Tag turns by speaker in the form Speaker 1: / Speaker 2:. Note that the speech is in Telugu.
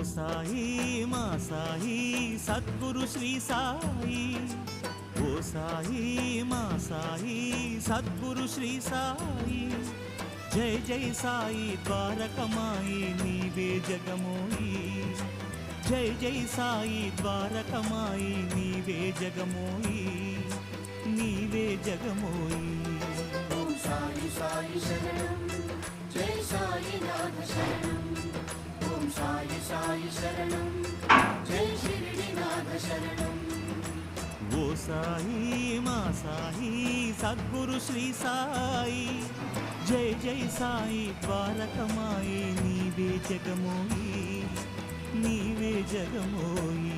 Speaker 1: సాయి మా సాయి సద్గురు శ్రీ సాయి, ఓ సాయి మా సాయి సద్గురు శ్రీ సాయి, జై జై సాయి ద్వారకమాయి నీవే జగమోయి, జై జై సాయి ద్వారకమాయి నీవే జగమోయి, నీవే జగమోయి.
Speaker 2: ఓం సాయి సాయి శరణం, జై సాయి నాథ శరణం. ఓం సాయి సాయి శరణం, జై షిరిడి నాథ శరణం.
Speaker 1: ఓ సాయి మా సాయి సద్గురు శ్రీ సాయి, జై జై సాయి ద్వారకమాయి నీవే జగమోయి, నీవే జగమోయి.